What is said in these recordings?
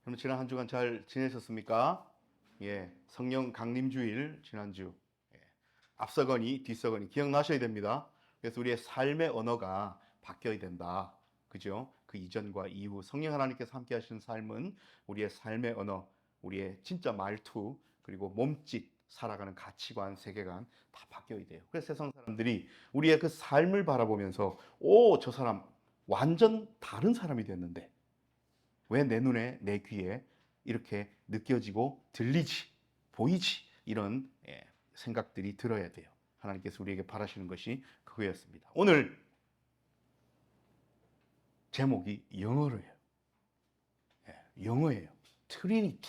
여러분 지난 한 주간 잘 지내셨습니까? 성령 강림주일 지난주 앞서거니 뒤서거니 기억나셔야 됩니다. 그래서 우리의 삶의 언어가 바뀌어야 된다. 그죠? 그 이전과 이후 성령 하나님께서 함께 하시는 삶은 우리의 삶의 언어, 우리의 진짜 말투, 그리고 몸짓, 살아가는 가치관, 세계관 다 바뀌어야 돼요. 그래서 세상 사람들이 우리의 그 삶을 바라보면서 저 사람 완전 다른 사람이 됐는데 왜 내 눈에 내 귀에 이렇게 느껴지고 들리지 보이지 이런 생각들이 들어야 돼요. 하나님께서 우리에게 바라시는 것이 그거였습니다. 오늘 제목이 영어로예요. 영어예요. 트리니티.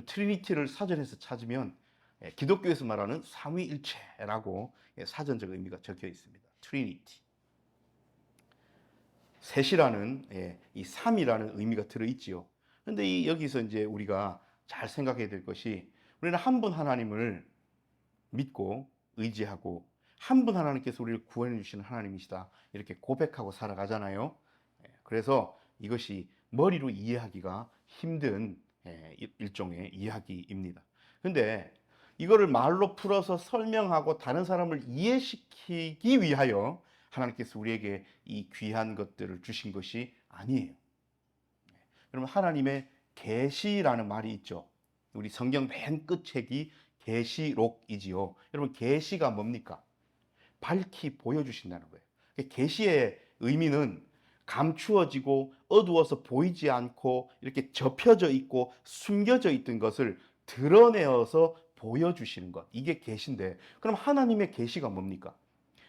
트리니티를 사전에서 찾으면 기독교에서 말하는 삼위일체라고 사전적 의미가 적혀 있습니다. 트리니티. 셋이라는 이 삼이라는 의미가 들어 있지요. 그런데 여기서 이제 우리가 잘 생각해야 될 것이 우리는 한 분 하나님을 믿고 의지하고 한 분 하나님께서 우리를 구원해 주시는 하나님이시다 이렇게 고백하고 살아가잖아요. 그래서 이것이 머리로 이해하기가 힘든 일종의 이야기입니다. 근데 이거를 말로 풀어서 설명하고 다른 사람을 이해시키기 위하여 하나님께서 우리에게 이 귀한 것들을 주신 것이 아니에요. 여러분 하나님의 계시라는 말이 있죠. 우리 성경 맨 끝책이 계시록이지요. 여러분 계시가 뭡니까? 밝히 보여주신다는 거예요. 계시의 의미는 감추어지고 어두워서 보이지 않고 이렇게 접혀져 있고 숨겨져 있던 것을 드러내어서 보여주시는 것. 이게 계시인데 그럼 하나님의 계시가 뭡니까?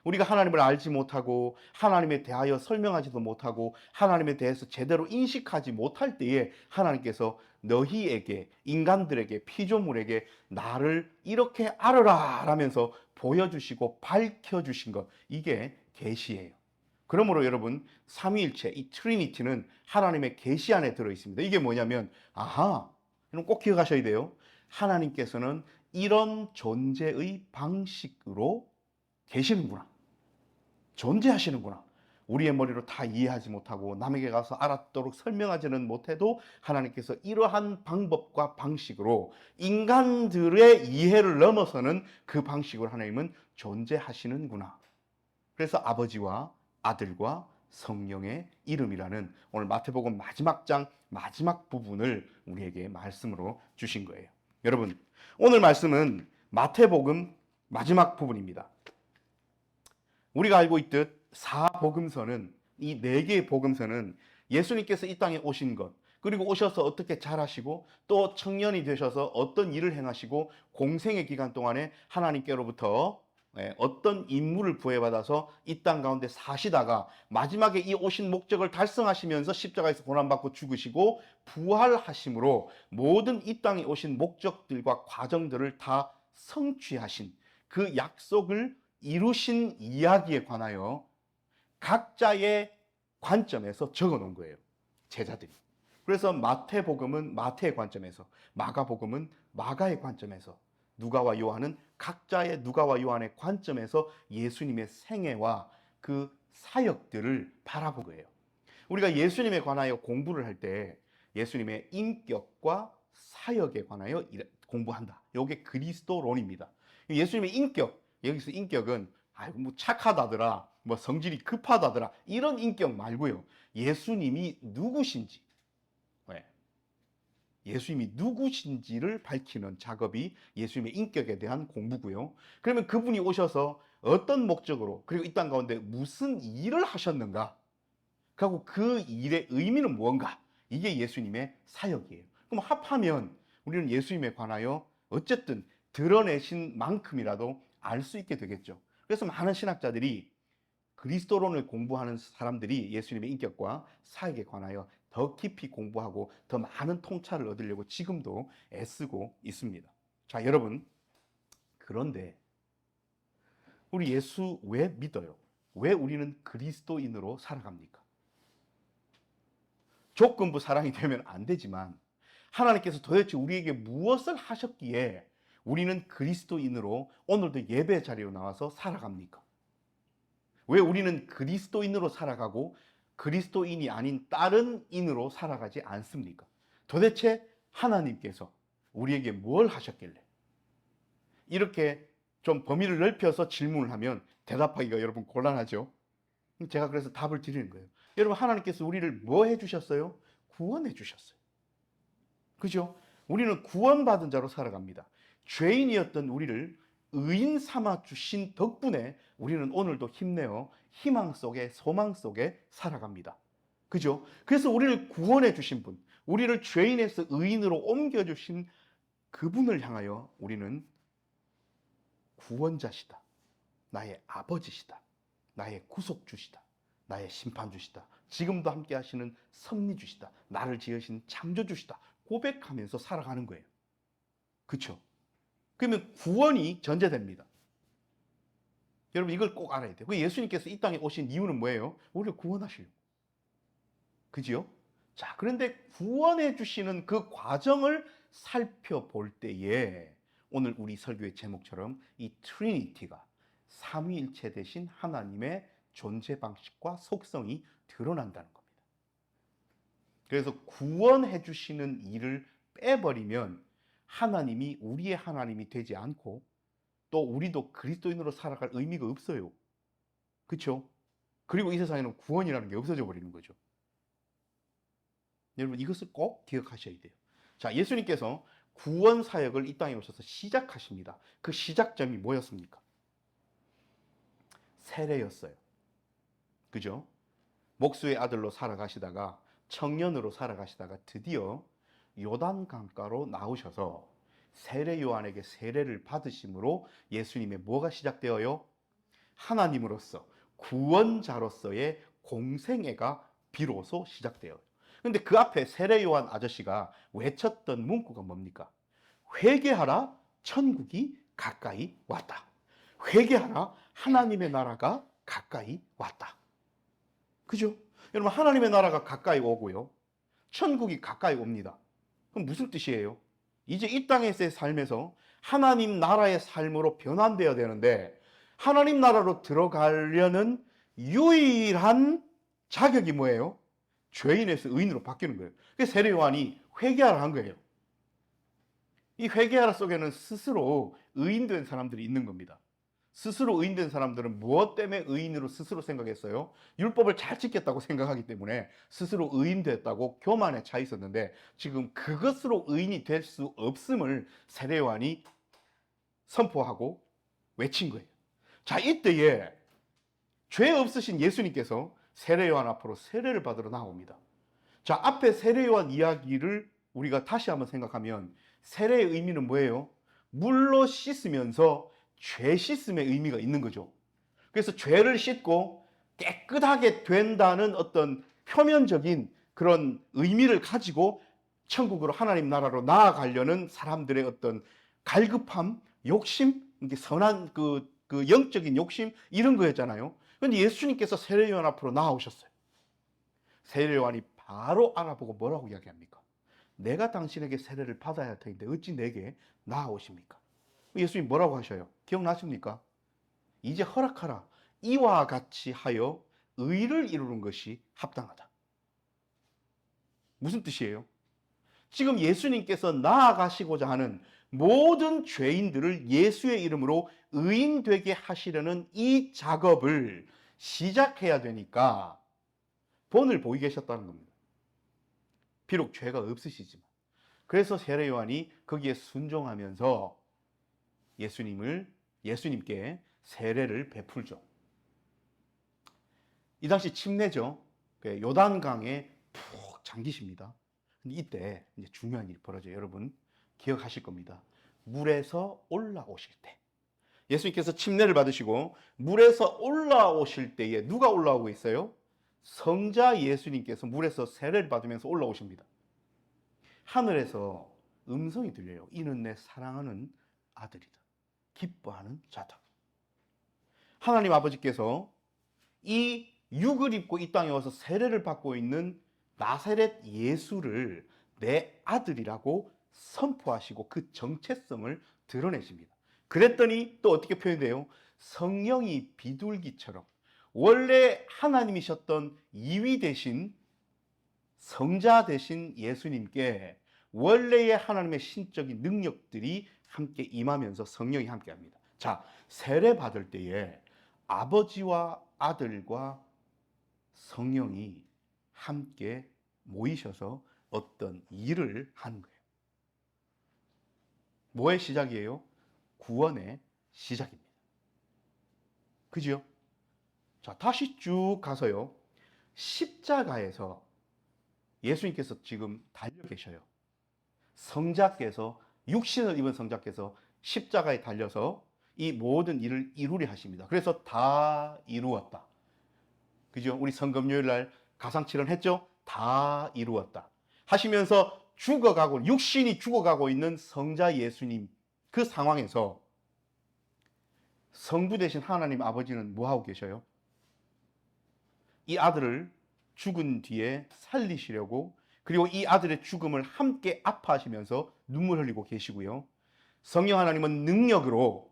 우리가 하나님을 알지 못하고 하나님에 대하여 설명하지도 못하고 하나님에 대해서 제대로 인식하지 못할 때에 하나님께서 너희에게 인간들에게 피조물에게 나를 이렇게 알아라 라면서 보여주시고 밝혀주신 것 이게 계시예요. 그러므로 여러분 삼위일체 이 트리니티는 하나님의 계시 안에 들어 있습니다. 이게 뭐냐면 여러분 꼭 기억하셔야 돼요. 하나님께서는 이런 존재의 방식으로 계시는구나. 존재하시는구나. 우리의 머리로 다 이해하지 못하고 남에게 가서 알았도록 설명하지는 못해도 하나님께서 이러한 방법과 방식으로 인간들의 이해를 넘어서는 그 방식으로 하나님은 존재하시는구나. 그래서 아버지와 아들과 성령의 이름이라는 오늘 마태복음 마지막 장 마지막 부분을 우리에게 말씀으로 주신 거예요. 여러분 오늘 말씀은 마태복음 마지막 부분입니다. 우리가 알고 있듯 사복음서는 이 네 개의 복음서는 예수님께서 이 땅에 오신 것 그리고 오셔서 어떻게 자라시고 또 청년이 되셔서 어떤 일을 행하시고 공생의 기간 동안에 하나님께로부터 어떤 임무를 부여받아서 이 땅 가운데 사시다가 마지막에 이 오신 목적을 달성하시면서 십자가에서 고난받고 죽으시고 부활하심으로 모든 이 땅에 오신 목적들과 과정들을 다 성취하신 그 약속을 이루신 이야기에 관하여 각자의 관점에서 적어 놓은 거예요. 제자들이. 그래서 마태복음은 마태의 관점에서, 마가복음은 마가의 관점에서, 누가와 요한은 각자의 누가와 요한의 관점에서 예수님의 생애와 그 사역들을 바라본 거예요. 우리가 예수님에 관하여 공부를 할 때 예수님의 인격과 사역에 관하여 공부한다. 이게 그리스도론입니다. 예수님의 인격, 여기서 인격은 뭐 착하다더라, 뭐 성질이 급하다더라 이런 인격 말고요. 예수님이 누구신지, 예수님이 누구신지를 밝히는 작업이 예수님의 인격에 대한 공부고요. 그러면 그분이 오셔서 어떤 목적으로 그리고 이 땅 가운데 무슨 일을 하셨는가? 그리고 그 일의 의미는 무언가? 이게 예수님의 사역이에요. 그럼 합하면 우리는 예수님에 관하여 어쨌든 드러내신 만큼이라도 알 수 있게 되겠죠. 그래서 많은 신학자들이 그리스도론을 공부하는 사람들이 예수님의 인격과 사역에 관하여 더 깊이 공부하고 더 많은 통찰을 얻으려고 지금도 애쓰고 있습니다. 자, 여러분. 그런데 우리 예수 왜 믿어요? 왜 우리는 그리스도인으로 살아갑니까? 조건부 사랑이 되면 안 되지만 하나님께서 도대체 우리에게 무엇을 하셨기에 우리는 그리스도인으로 오늘도 예배 자리로 나와서 살아갑니까? 왜 우리는 그리스도인으로 살아가고 그리스도인이 아닌 다른 인으로 살아가지 않습니까? 도대체 하나님께서 우리에게 뭘 하셨길래? 이렇게 좀 범위를 넓혀서 질문을 하면 대답하기가 여러분 곤란하죠. 제가 그래서 답을 드리는 거예요. 여러분, 하나님께서 우리를 뭐 해주셨어요? 구원해 주셨어요. 그죠? 우리는 구원받은 자로 살아갑니다. 죄인이었던 우리를 의인 삼아 주신 덕분에 우리는 오늘도 힘내어 희망 속에, 소망 속에 살아갑니다. 그죠? 그래서 우리를 구원해 주신 분, 우리를 죄인에서 의인으로 옮겨 주신 그분을 향하여 우리는 구원자시다, 나의 아버지시다, 나의 구속주시다, 나의 심판주시다, 지금도 함께 하시는 섭리주시다, 나를 지으신 창조주시다 고백하면서 살아가는 거예요. 그렇죠? 그러면 구원이 전제됩니다. 여러분, 이걸 꼭 알아야 돼요. 예수님께서 이 땅에 오신 이유는 뭐예요? 우리를 구원하시려고. 그지요? 자, 그런데 구원해 주시는 그 과정을 살펴볼 때에 오늘 우리 설교의 제목처럼 이 트리니티가 삼위일체 되신 하나님의 존재 방식과 속성이 드러난다는 겁니다. 그래서 구원해 주시는 일을 빼버리면 하나님이 우리의 하나님이 되지 않고 또 우리도 그리스도인으로 살아갈 의미가 없어요. 그렇죠? 그리고 이 세상에는 구원이라는 게 없어져 버리는 거죠. 여러분, 이것을 꼭 기억하셔야 돼요. 자, 예수님께서 구원 사역을 이 땅에 오셔서 시작하십니다. 그 시작점이 뭐였습니까? 세례였어요. 그죠? 목수의 아들로 살아가시다가 청년으로 살아가시다가 드디어 요단 강가로 나오셔서 세례 요한에게 세례를 받으심으로 예수님의 뭐가 시작되어요? 하나님으로서 구원자로서의 공생애가 비로소 시작되어요. 근데 그 앞에 세례 요한 아저씨가 외쳤던 문구가 뭡니까? 회개하라, 천국이 가까이 왔다. 회개하라, 하나님의 나라가 가까이 왔다. 그죠? 여러분, 하나님의 나라가 가까이 오고요, 천국이 가까이 옵니다. 그럼 무슨 뜻이에요? 이제 이 땅에서의 삶에서 하나님 나라의 삶으로 변환되어야 되는데, 하나님 나라로 들어가려는 유일한 자격이 뭐예요? 죄인에서 의인으로 바뀌는 거예요. 그래서 세례 요한이 회개하라 한 거예요. 이 회개하라 속에는 스스로 의인된 사람들이 있는 겁니다. 스스로 의인된 사람들은 무엇 때문에 의인으로 스스로 생각했어요? 율법을 잘 지켰다고 생각하기 때문에 스스로 의인됐다고 교만에 차 있었는데, 지금 그것으로 의인이 될 수 없음을 세례 요한이 선포하고 외친 거예요. 자, 이때에 죄 없으신 예수님께서 세례 요한 앞으로 세례를 받으러 나옵니다. 자, 앞에 세례 요한 이야기를 우리가 다시 한번 생각하면 세례의 의미는 뭐예요? 물로 씻으면서 죄 씻음의 의미가 있는 거죠. 그래서 죄를 씻고 깨끗하게 된다는 어떤 표면적인 그런 의미를 가지고 천국으로, 하나님 나라로 나아가려는 사람들의 어떤 갈급함, 욕심, 선한 그 영적인 욕심, 이런 거였잖아요. 그런데 예수님께서 세례 요한 앞으로 나아오셨어요. 세례 요한이 바로 알아보고 뭐라고 이야기합니까? 내가 당신에게 세례를 받아야 할 터인데 어찌 내게 나아오십니까? 예수님 뭐라고 하셔요? 기억나십니까? 이제 허락하라. 이와 같이 하여 의를 이루는 것이 합당하다. 무슨 뜻이에요? 지금 예수님께서 나아가시고자 하는 모든 죄인들을 예수의 이름으로 의인 되게 하시려는 이 작업을 시작해야 되니까 본을 보이 계셨다는 겁니다. 비록 죄가 없으시지만. 그래서 세례 요한이 거기에 순종하면서 예수님께 세례를 베풀죠. 이 당시 침례죠. 요단강에 푹 잠기십니다. 근데 이때 이제 중요한 일이 벌어져요. 여러분 기억하실 겁니다. 물에서 올라오실 때, 예수님께서 침례를 받으시고 물에서 올라오실 때에 누가 올라오고 있어요? 성자 예수님께서 물에서 세례를 받으면서 올라오십니다. 하늘에서 음성이 들려요. 이는 내 사랑하는 아들이다. 기뻐하는 자다. 하나님 아버지께서 이 육을 입고 이 땅에 와서 세례를 받고 있는 나사렛 예수를 내 아들이라고 선포하시고 그 정체성을 드러내십니다. 그랬더니 또 어떻게 표현돼요? 성령이 비둘기처럼 원래 하나님이셨던 이위 되신 성자 되신 예수님께 원래의 하나님의 신적인 능력들이 함께 임하면서 성령이 함께 합니다. 자, 세례 받을 때에 아버지와 아들과 성령이 함께 모이셔서 어떤 일을 하는 거예요. 뭐의 시작이에요? 구원의 시작입니다. 그죠? 자, 다시 쭉 가서요. 십자가에서 예수님께서 지금 달려 계셔요. 성자께서, 육신을 입은 성자께서 십자가에 달려서 이 모든 일을 이루려 하십니다. 그래서 다 이루었다. 그죠? 우리 성금요일 날 가상칠언 했죠? 다 이루었다 하시면서 죽어가고, 육신이 죽어가고 있는 성자 예수님, 그 상황에서 성부 되신 하나님 아버지는 뭐 하고 계셔요? 이 아들을 죽은 뒤에 살리시려고, 그리고 이 아들의 죽음을 함께 아파하시면서 눈물 흘리고 계시고요. 성령 하나님은 능력으로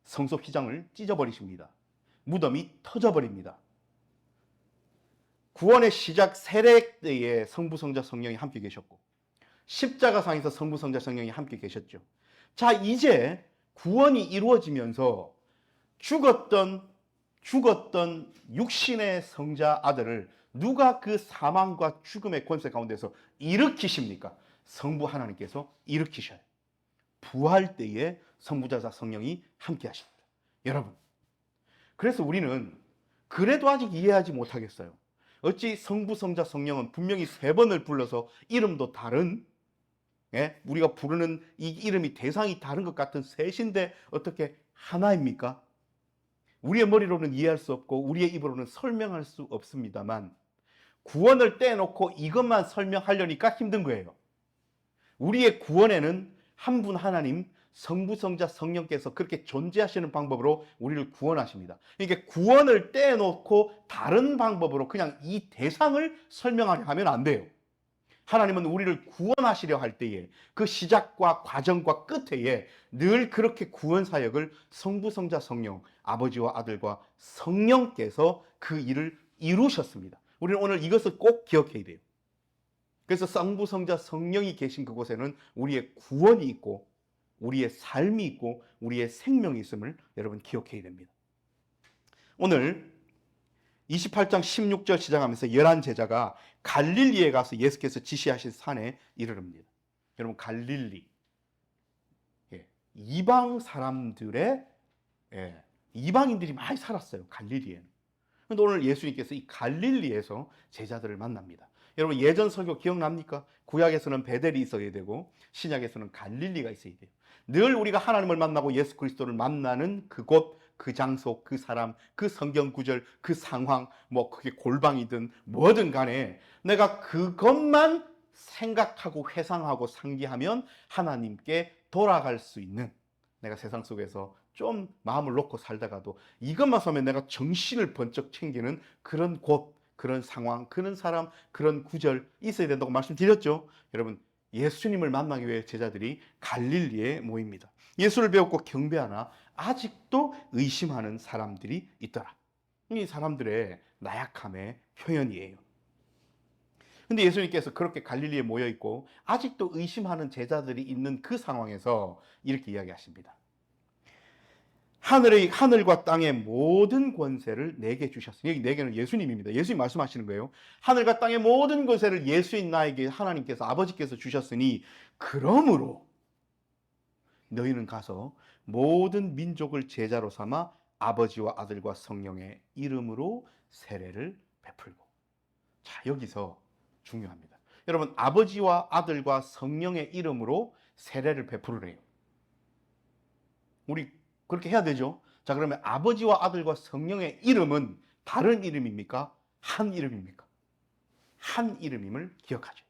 성소 휘장을 찢어버리십니다. 무덤이 터져버립니다. 구원의 시작 세례 때에 성부, 성자, 성령이 함께 계셨고, 십자가상에서 성부, 성자, 성령이 함께 계셨죠. 자, 이제 구원이 이루어지면서 죽었던 육신의 성자 아들을 누가 그 사망과 죽음의 권세 가운데서 일으키십니까? 성부 하나님께서 일으키셔요. 부활 때에 성부자자 성령이 함께 하십니다. 여러분, 그래서 우리는 그래도 아직 이해하지 못하겠어요. 어찌 성부, 성자, 성령은 분명히 3번을 불러서 이름도 다른, 우리가 부르는 이 이름이 대상이 다른 것 같은 셋인데 어떻게 하나입니까? 우리의 머리로는 이해할 수 없고 우리의 입으로는 설명할 수 없습니다만, 구원을 떼놓고 이것만 설명하려니까 힘든 거예요. 우리의 구원에는 한 분 하나님, 성부, 성자, 성령께서 그렇게 존재하시는 방법으로 우리를 구원하십니다. 그러니까 구원을 떼놓고 다른 방법으로 그냥 이 대상을 설명하려 하면 안 돼요. 하나님은 우리를 구원하시려 할 때에 그 시작과 과정과 끝에 늘 그렇게 구원 사역을 성부, 성자, 성령, 아버지와 아들과 성령께서 그 일을 이루셨습니다. 우리는 오늘 이것을 꼭 기억해야 돼요. 그래서 성부, 성자, 성령이 계신 그곳에는 우리의 구원이 있고 우리의 삶이 있고 우리의 생명이 있음을 여러분 기억해야 됩니다. 오늘 28장 16절 시작하면서 11제자가 갈릴리에 가서 예수께서 지시하신 산에 이르릅니다. 여러분, 갈릴리, 이방 사람들의, 이방인들이 많이 살았어요, 갈릴리에는. 그런데 오늘 예수님께서 이 갈릴리에서 제자들을 만납니다. 여러분, 예전 설교 기억납니까? 구약에서는 베델이 있어야 되고 신약에서는 갈릴리가 있어야 돼요. 늘 우리가 하나님을 만나고 예수 그리스도를 만나는 그곳, 그 장소, 그 사람, 그 성경 구절, 그 상황, 뭐 그게 골방이든 뭐든 간에 내가 그것만 생각하고 회상하고 상기하면 하나님께 돌아갈 수 있는, 내가 세상 속에서 좀 마음을 놓고 살다가도 이것만 서면 내가 정신을 번쩍 챙기는 그런 곳, 그런 상황, 그런 사람, 그런 구절 있어야 된다고 말씀드렸죠. 여러분, 예수님을 만나기 위해 제자들이 갈릴리에 모입니다. 예수를 배웠고 경배하나 아직도 의심하는 사람들이 있더라. 이 사람들의 나약함의 표현이에요. 근데 예수님께서 그렇게 갈릴리에 모여 있고 아직도 의심하는 제자들이 있는 그 상황에서 이렇게 이야기하십니다. 하늘과 땅의 모든 권세를 내게 주셨으니, 여기 내게는 예수님입니다. 예수님 말씀하시는 거예요. 하늘과 땅의 모든 권세를 예수인 나에게 하나님께서, 아버지께서 주셨으니 그러므로 너희는 가서 모든 민족을 제자로 삼아 아버지와 아들과 성령의 이름으로 세례를 베풀고. 자, 여기서 중요합니다. 여러분, 아버지와 아들과 성령의 이름으로 세례를 베풀으래요. 우리 그렇게 해야 되죠. 자, 그러면 아버지와 아들과 성령의 이름은 다른 이름입니까? 한 이름입니까? 한 이름임을 기억하셔야 돼요.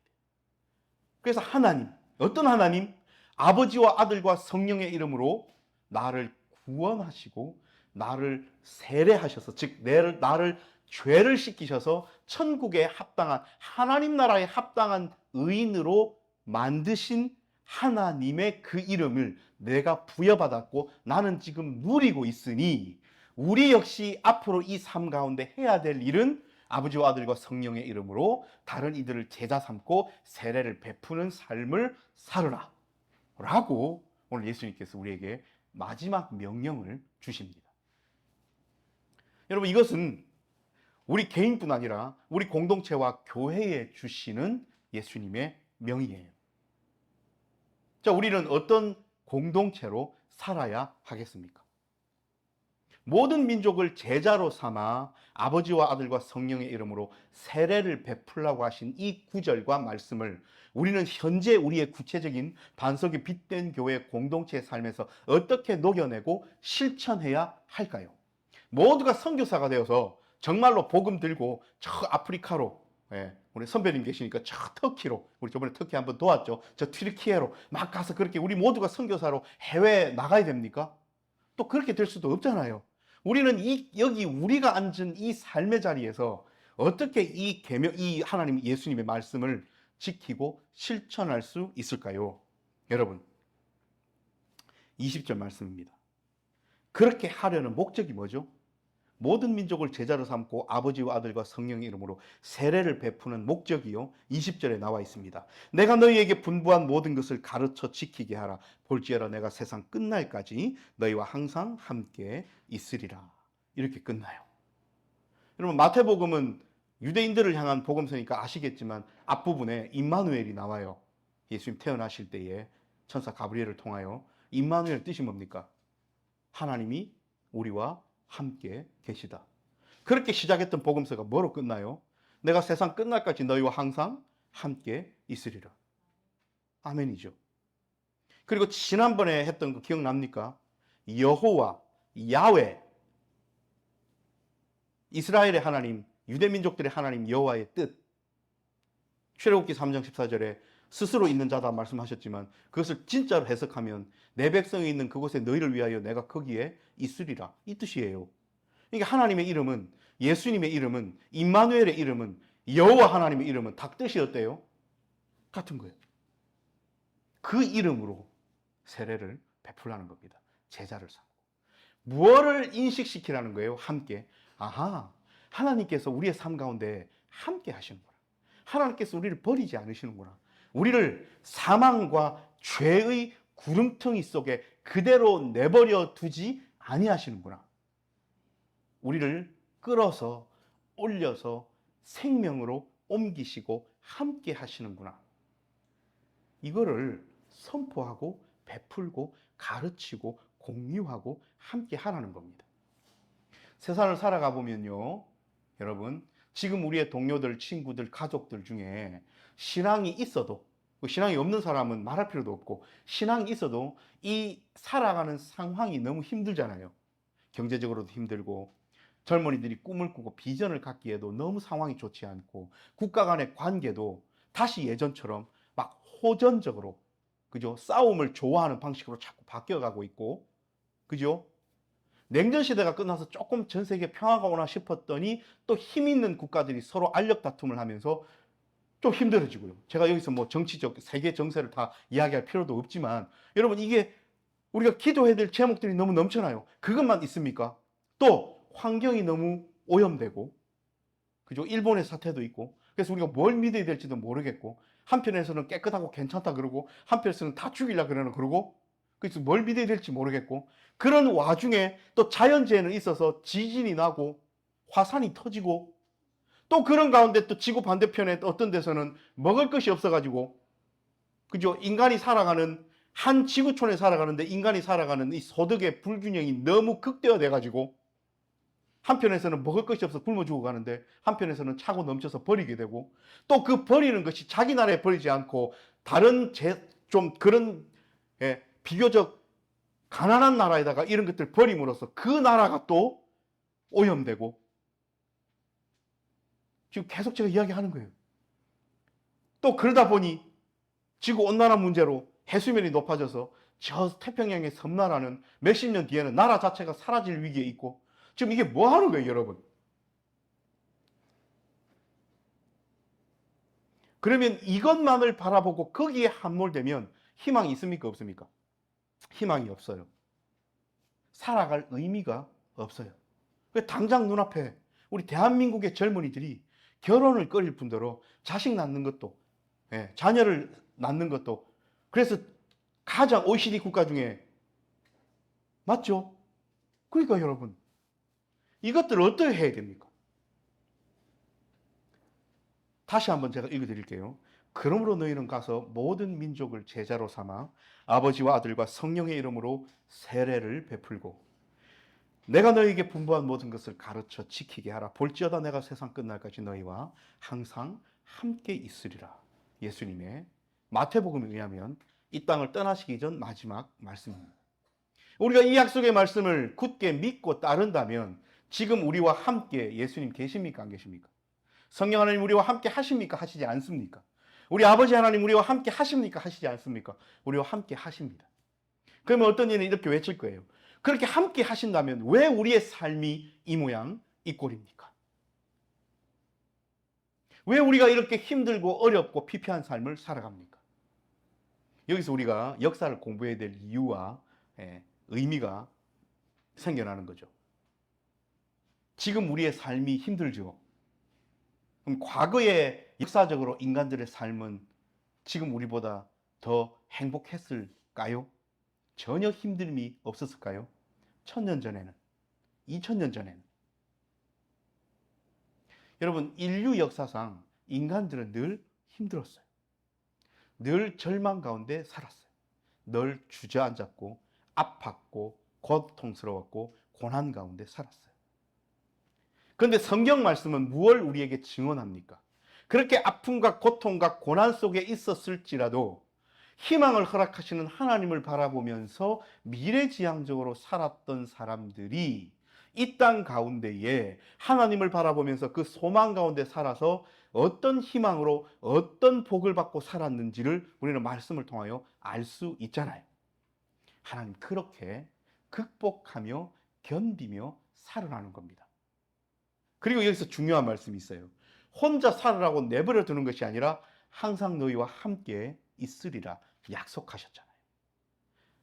그래서 하나님, 어떤 하나님? 아버지와 아들과 성령의 이름으로 나를 구원하시고 나를 세례하셔서, 즉 나를 죄를 씻기셔서 천국에 합당한, 하나님 나라에 합당한 의인으로 만드신 하나님의 그 이름을 내가 부여받았고 나는 지금 누리고 있으니 우리 역시 앞으로 이 삶 가운데 해야 될 일은 아버지와 아들과 성령의 이름으로 다른 이들을 제자 삼고 세례를 베푸는 삶을 살으라 라고 오늘 예수님께서 우리에게 마지막 명령을 주십니다. 여러분, 이것은 우리 개인뿐 아니라 우리 공동체와 교회에 주시는 예수님의 명이에요. 자, 우리는 어떤 공동체로 살아야 하겠습니까? 모든 민족을 제자로 삼아 아버지와 아들과 성령의 이름으로 세례를 베풀라고 하신 이 구절과 말씀을 우리는 현재 우리의 구체적인 반석이 빗된 교회 공동체의 삶에서 어떻게 녹여내고 실천해야 할까요? 모두가 선교사가 되어서 정말로 복음 들고 저 아프리카로, 우리 선배님 계시니까 저 터키로, 우리 저번에 터키 한번 도왔죠. 저 튀르키예로 막 가서 그렇게 우리 모두가 선교사로 해외에 나가야 됩니까? 또 그렇게 될 수도 없잖아요. 우리는 여기 우리가 앉은 이 삶의 자리에서 어떻게 이 하나님 예수님의 말씀을 지키고 실천할 수 있을까요? 여러분, 20절 말씀입니다. 그렇게 하려는 목적이 뭐죠? 모든 민족을 제자로 삼고 아버지와 아들과 성령의 이름으로 세례를 베푸는 목적이요, 20절에 나와 있습니다. 내가 너희에게 분부한 모든 것을 가르쳐 지키게 하라. 볼지어라 내가 세상 끝날까지 너희와 항상 함께 있으리라. 이렇게 끝나요. 여러분, 마태복음은 유대인들을 향한 복음서니까 아시겠지만 앞부분에 임마누엘이 나와요. 예수님 태어나실 때에 천사 가브리엘을 통하여. 임마누엘 뜻이 뭡니까? 하나님이 우리와 함께 계시다. 그렇게 시작했던 복음서가 뭐로 끝나요? 내가 세상 끝날까지 너희와 항상 함께 있으리라. 아멘이죠. 그리고 지난번에 했던 거 기억납니까? 여호와, 야훼, 이스라엘의 하나님, 유대민족들의 하나님 여호와의 뜻. 출애굽기 3장 14절에 스스로 있는 자다 말씀하셨지만 그것을 진짜로 해석하면 내 백성이 있는 그곳에 너희를 위하여 내가 거기에 있으리라, 이 뜻이에요. 그러니까 하나님의 이름은, 예수님의 이름은, 임마누엘의 이름은, 여호와 하나님의 이름은 다 뜻이 어때요? 같은 거예요. 그 이름으로 세례를 베풀라는 겁니다. 제자를 삼고. 무엇을 인식시키라는 거예요? 함께. 아하, 하나님께서 우리의 삶 가운데 함께 하시는구나. 하나님께서 우리를 버리지 않으시는구나. 우리를 사망과 죄의 구름텅이 속에 그대로 내버려 두지 아니하시는구나. 우리를 끌어서 올려서 생명으로 옮기시고 함께 하시는구나. 이거를 선포하고 베풀고 가르치고 공유하고 함께 하라는 겁니다. 세상을 살아가 보면요, 여러분, 지금 우리의 동료들, 친구들, 가족들 중에 신앙이 있어도, 신앙이 없는 사람은 말할 필요도 없고, 신앙이 있어도 이 살아가는 상황이 너무 힘들잖아요. 경제적으로도 힘들고, 젊은이들이 꿈을 꾸고 비전을 갖기에도 너무 상황이 좋지 않고, 국가 간의 관계도 다시 예전처럼 막 호전적으로, 그죠? 싸움을 좋아하는 방식으로 자꾸 바뀌어가고 있고, 그죠? 냉전 시대가 끝나서 조금 전 세계 평화가 오나 싶었더니 또 힘 있는 국가들이 서로 알력 다툼을 하면서 좀 힘들어지고요. 제가 여기서 뭐 정치적 세계 정세를 다 이야기할 필요도 없지만, 여러분, 이게 우리가 기도해야 될 제목들이 너무 넘쳐나요. 그것만 있습니까? 또 환경이 너무 오염되고, 그죠? 일본의 사태도 있고, 그래서 우리가 뭘 믿어야 될지도 모르겠고, 한편에서는 깨끗하고 괜찮다 그러고, 한편에서는 다 죽이려 그러고, 그래서 뭘 믿어야 될지 모르겠고, 그런 와중에 또 자연재해는 있어서 지진이 나고 화산이 터지고, 또 그런 가운데 또 지구 반대편에 어떤 데서는 먹을 것이 없어가지고, 그죠? 인간이 살아가는, 한 지구촌에 살아가는데 인간이 살아가는 이 소득의 불균형이 너무 극대화돼가지고, 한편에서는 먹을 것이 없어 굶어 죽어가는데 한편에서는 차고 넘쳐서 버리게 되고, 또 그 버리는 것이 자기 나라에 버리지 않고 다른 좀 그런, 비교적 가난한 나라에다가 이런 것들 버림으로써 그 나라가 또 오염되고, 지금 계속 제가 이야기하는 거예요. 또 그러다 보니 지구온난화 문제로 해수면이 높아져서 저 태평양의 섬나라는 몇십 년 뒤에는 나라 자체가 사라질 위기에 있고, 지금 이게 뭐 하는 거예요, 여러분? 그러면 이것만을 바라보고 거기에 함몰되면 희망이 있습니까, 없습니까? 희망이 없어요. 살아갈 의미가 없어요. 당장 눈앞에 우리 대한민국의 젊은이들이 결혼을 꺼릴 뿐더러 자식 낳는 것도, 자녀를 낳는 것도, 그래서 가장 OECD 국가 중에, 맞죠? 그러니까 여러분, 이것들을 어떻게 해야 됩니까? 다시 한번 제가 읽어드릴게요. 그러므로 너희는 가서 모든 민족을 제자로 삼아 아버지와 아들과 성령의 이름으로 세례를 베풀고 내가 너희에게 분부한 모든 것을 가르쳐 지키게 하라. 볼지어다 내가 세상 끝날까지 너희와 항상 함께 있으리라. 예수님의 마태복음에 의하면 이 땅을 떠나시기 전 마지막 말씀입니다. 우리가 이 약속의 말씀을 굳게 믿고 따른다면 지금 우리와 함께 예수님 계십니까? 안 계십니까? 성령 하나님 우리와 함께 하십니까? 하시지 않습니까? 우리 아버지 하나님 우리와 함께 하십니까? 하시지 않습니까? 우리와 함께 하십니다. 그러면 어떤 이는 이렇게 외칠 거예요. 그렇게 함께 하신다면 왜 우리의 삶이 이 모양 이 꼴입니까? 왜 우리가 이렇게 힘들고 어렵고 피폐한 삶을 살아갑니까? 여기서 우리가 역사를 공부해야 될 이유와 의미가 생겨나는 거죠. 지금 우리의 삶이 힘들죠. 그럼 과거에 역사적으로 인간들의 삶은 지금 우리보다 더 행복했을까요? 전혀 힘듦이 없었을까요? 1000년 전에는, 2000년 전에는. 여러분, 인류 역사상 인간들은 늘 힘들었어요. 늘 절망 가운데 살았어요. 늘 주저앉았고 아팠고 고통스러웠고 고난 가운데 살았어요. 그런데 성경 말씀은 무엇을 우리에게 증언합니까? 그렇게 아픔과 고통과 고난 속에 있었을지라도 희망을 허락하시는 하나님을 바라보면서 미래지향적으로 살았던 사람들이 이 땅 가운데에 하나님을 바라보면서 그 소망 가운데 살아서 어떤 희망으로 어떤 복을 받고 살았는지를 우리는 말씀을 통하여 알 수 있잖아요. 하나님 그렇게 극복하며 견디며 살아나는 겁니다. 그리고 여기서 중요한 말씀이 있어요. 혼자 살으라고 내버려 두는 것이 아니라 항상 너희와 함께 있으리라 약속하셨잖아요.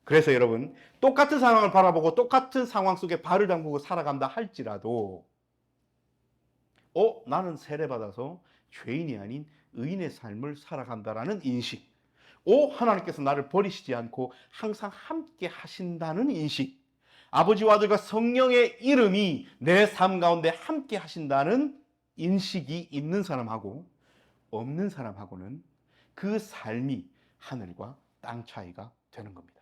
그래서 여러분, 똑같은 상황을 바라보고 똑같은 상황 속에 발을 담그고 살아간다 할지라도 나는 세례받아서 죄인이 아닌 의인의 삶을 살아간다라는 인식, 하나님께서 나를 버리시지 않고 항상 함께 하신다는 인식, 아버지와 아들과 성령의 이름이 내 삶 가운데 함께 하신다는 인식이 있는 사람하고 없는 사람하고는 그 삶이 하늘과 땅 차이가 되는 겁니다.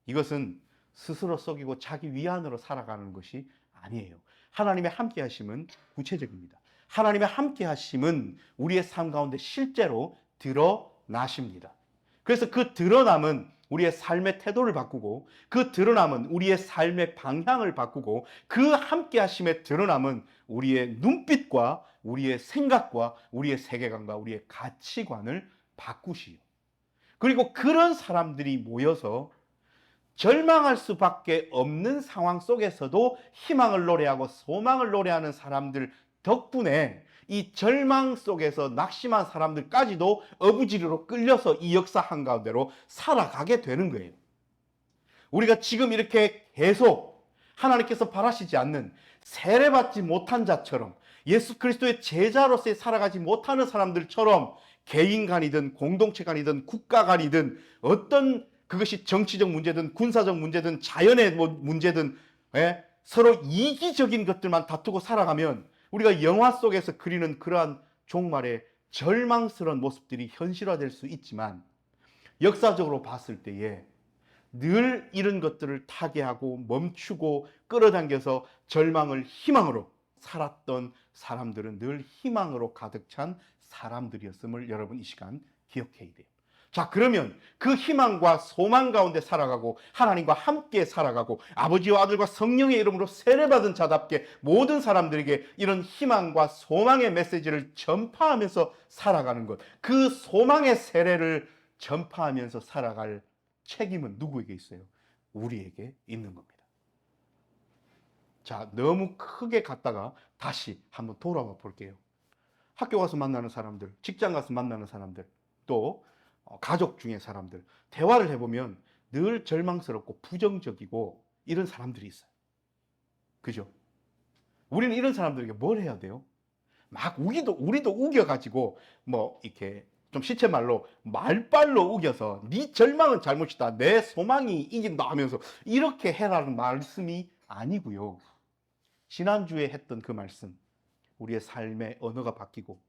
이것은 스스로 속이고 자기 위안으로 살아가는 것이 아니에요. 하나님의 함께 하심은 구체적입니다. 하나님의 함께 하심은 우리의 삶 가운데 실제로 드러나십니다. 그래서 그 드러남은 우리의 삶의 태도를 바꾸고 그 드러남은 우리의 삶의 방향을 바꾸고 그 함께 하심의 드러남은 우리의 눈빛과 우리의 생각과 우리의 세계관과 우리의 가치관을 바꾸시요. 그리고 그런 사람들이 모여서 절망할 수밖에 없는 상황 속에서도 희망을 노래하고 소망을 노래하는 사람들 덕분에 이 절망 속에서 낙심한 사람들까지도 어부지리로 끌려서 이 역사 한가운데로 살아가게 되는 거예요. 우리가 지금 이렇게 계속 하나님께서 바라시지 않는 세례받지 못한 자처럼 예수 그리스도의 제자로서 살아가지 못하는 사람들처럼 개인 간이든 공동체 간이든 국가 간이든 어떤 그것이 정치적 문제든 군사적 문제든 자연의 문제든 서로 이기적인 것들만 다투고 살아가면 우리가 영화 속에서 그리는 그러한 종말의 절망스러운 모습들이 현실화될 수 있지만 역사적으로 봤을 때에 늘 이런 것들을 타개하고 멈추고 끌어당겨서 절망을 희망으로 살았던 사람들은 늘 희망으로 가득 찬 사람들이었음을 여러분 이 시간 기억해야 돼요. 자, 그러면 그 희망과 소망 가운데 살아가고 하나님과 함께 살아가고 아버지와 아들과 성령의 이름으로 세례받은 자답게 모든 사람들에게 이런 희망과 소망의 메시지를 전파하면서 살아가는 것, 그 소망의 세례를 전파하면서 살아갈 책임은 누구에게 있어요? 우리에게 있는 겁니다. 자, 너무 크게 갔다가 다시 한번 돌아와 볼게요. 학교 가서 만나는 사람들, 직장 가서 만나는 사람들, 또 가족 중에 사람들, 대화를 해보면 늘 절망스럽고 부정적이고 이런 사람들이 있어요. 그죠? 우리는 이런 사람들에게 뭘 해야 돼요? 막 우리도 우겨가지고 뭐 이렇게 좀 시체말로 말빨로 우겨서 네 절망은 잘못이다, 내 소망이 이긴다 하면서 이렇게 해라는 말씀이 아니고요. 지난주에 했던 그 말씀, 우리의 삶의 언어가 바뀌고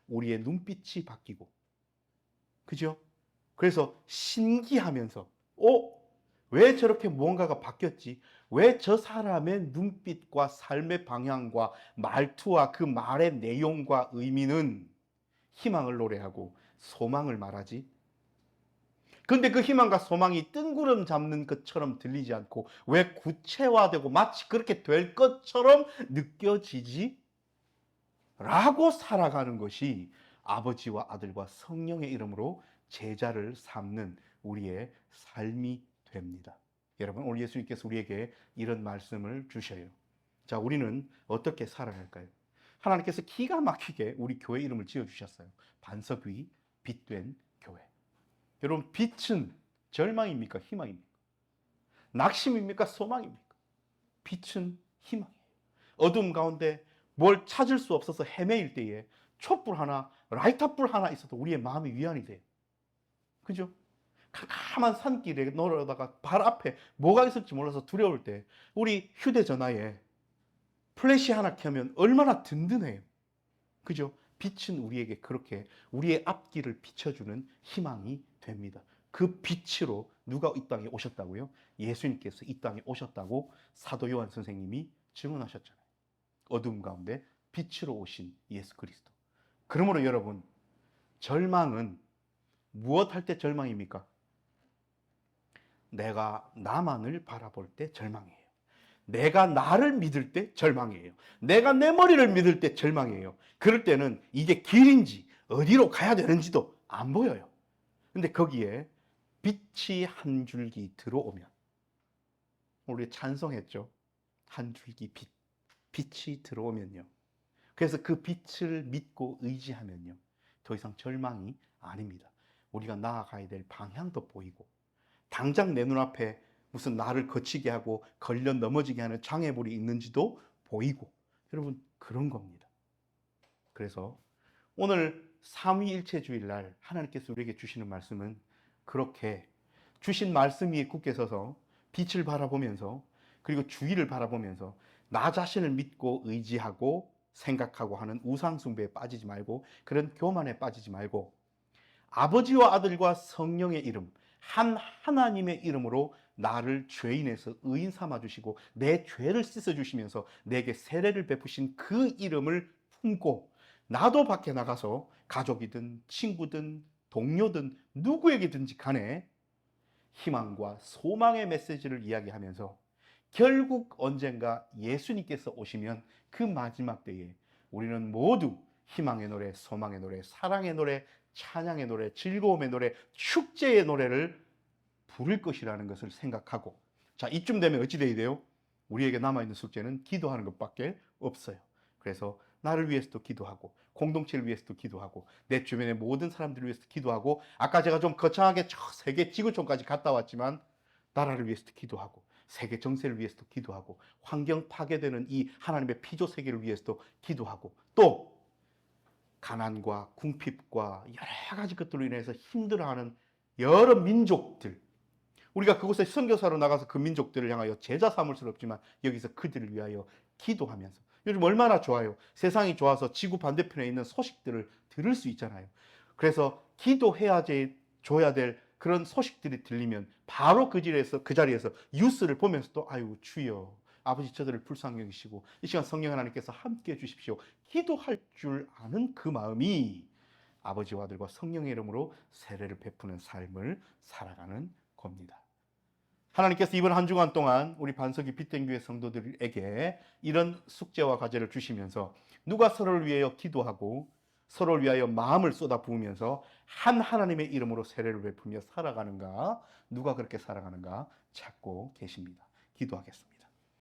우리의 눈빛이 바뀌고, 그죠? 그래서 신기하면서 왜 저렇게 무언가가 바뀌었지? 왜 저 사람의 눈빛과 삶의 방향과 말투와 그 말의 내용과 의미는 희망을 노래하고 소망을 말하지? 근데 그 희망과 소망이 뜬구름 잡는 것처럼 들리지 않고 왜 구체화되고 마치 그렇게 될 것처럼 느껴지지? 라고 살아가는 것이 아버지와 아들과 성령의 이름으로 제자를 삼는 우리의 삶이 됩니다. 여러분, 오늘 예수님께서 우리에게 이런 말씀을 주셔요. 자, 우리는 어떻게 살아갈까요? 하나님께서 기가 막히게 우리 교회 이름을 지어주셨어요. 반석 위 빛된 교회. 여러분, 빛은 절망입니까? 희망입니까? 낙심입니까? 소망입니까? 빛은 희망이에요. 어둠 가운데 뭘 찾을 수 없어서 헤매일 때에 촛불 하나, 라이터불 하나 있어도 우리의 마음이 위안이 돼요. 그죠? 캄캄한 산길에 놀아다가 발 앞에 뭐가 있을지 몰라서 두려울 때 우리 휴대전화에 플래시 하나 켜면 얼마나 든든해요. 그죠? 빛은 우리에게 그렇게 우리의 앞길을 비춰주는 희망이 됩니다. 그 빛으로 누가 이 땅에 오셨다고요? 예수님께서 이 땅에 오셨다고 사도 요한 선생님이 증언하셨잖아요. 어둠 가운데 빛으로 오신 예수 그리스도. 그러므로 여러분, 절망은 무엇 할 때 절망입니까? 내가 나만을 바라볼 때 절망이에요. 내가 나를 믿을 때 절망이에요. 내가 내 머리를 믿을 때 절망이에요. 그럴 때는 이게 길인지 어디로 가야 되는지도 안 보여요. 근데 거기에 빛이 한 줄기 들어오면, 우리 찬송했죠. 한 줄기 빛. 빛이 들어오면요. 그래서 그 빛을 믿고 의지하면요. 더 이상 절망이 아닙니다. 우리가 나아가야 될 방향도 보이고, 당장 내 눈앞에 무슨 나를 거치게 하고 걸려 넘어지게 하는 장애물이 있는지도 보이고, 여러분, 그런 겁니다. 그래서 오늘 삼위일체주일 날 하나님께서 우리에게 주시는 말씀은 그렇게 주신 말씀 위에 굳게 서서 빛을 바라보면서, 그리고 주위를 바라보면서 나 자신을 믿고 의지하고 생각하고 하는 우상숭배에 빠지지 말고, 그런 교만에 빠지지 말고, 아버지와 아들과 성령의 이름, 한 하나님의 이름으로 나를 죄인에서 의인 삼아 주시고 내 죄를 씻어 주시면서 내게 세례를 베푸신 그 이름을 품고, 나도 밖에 나가서 가족이든 친구든 동료든 누구에게든지 간에 희망과 소망의 메시지를 이야기하면서, 결국 언젠가 예수님께서 오시면 그 마지막 때에 우리는 모두 희망의 노래, 소망의 노래, 사랑의 노래, 찬양의 노래, 즐거움의 노래, 축제의 노래를 부를 것이라는 것을 생각하고, 자, 이쯤 되면 어찌 돼야 돼요? 우리에게 남아있는 숙제는 기도하는 것밖에 없어요. 그래서 나를 위해서도 기도하고, 공동체를 위해서도 기도하고, 내 주변의 모든 사람들을 위해서도 기도하고, 아까 제가 좀 거창하게 저 세계 지구촌까지 갔다 왔지만 나라를 위해서도 기도하고, 세계 정세를 위해서도 기도하고, 환경 파괴되는 이 하나님의 피조 세계를 위해서도 기도하고, 또 가난과 궁핍과 여러 가지 것들로 인해서 힘들어하는 여러 민족들, 우리가 그곳에 선교사로 나가서 그 민족들을 향하여 제자 삼을 수는 없지만 여기서 그들을 위하여 기도하면서, 요즘 얼마나 좋아요. 세상이 좋아서 지구 반대편에 있는 소식들을 들을 수 있잖아요. 그래서 기도해야 줘야 될 그런 소식들이 들리면 바로 그 자리에서 뉴스를 보면서도 아유 주여, 아버지 저들을 불쌍히 여기시고 이 시간 성령 하나님께서 함께 해 주십시오, 기도할 줄 아는 그 마음이 아버지와 아들과 성령의 이름으로 세례를 베푸는 삶을 살아가는 겁니다. 하나님께서 이번 한 주간 동안 우리 반석이 빛된 교회 성도들에게 이런 숙제와 과제를 주시면서 누가 서로를 위하여 기도하고 서로를 위하여 마음을 쏟아 부으면서 한 하나님의 이름으로 세례를 베푸며 살아가는가, 누가 그렇게 살아가는가 찾고 계십니다. 기도하겠습니다.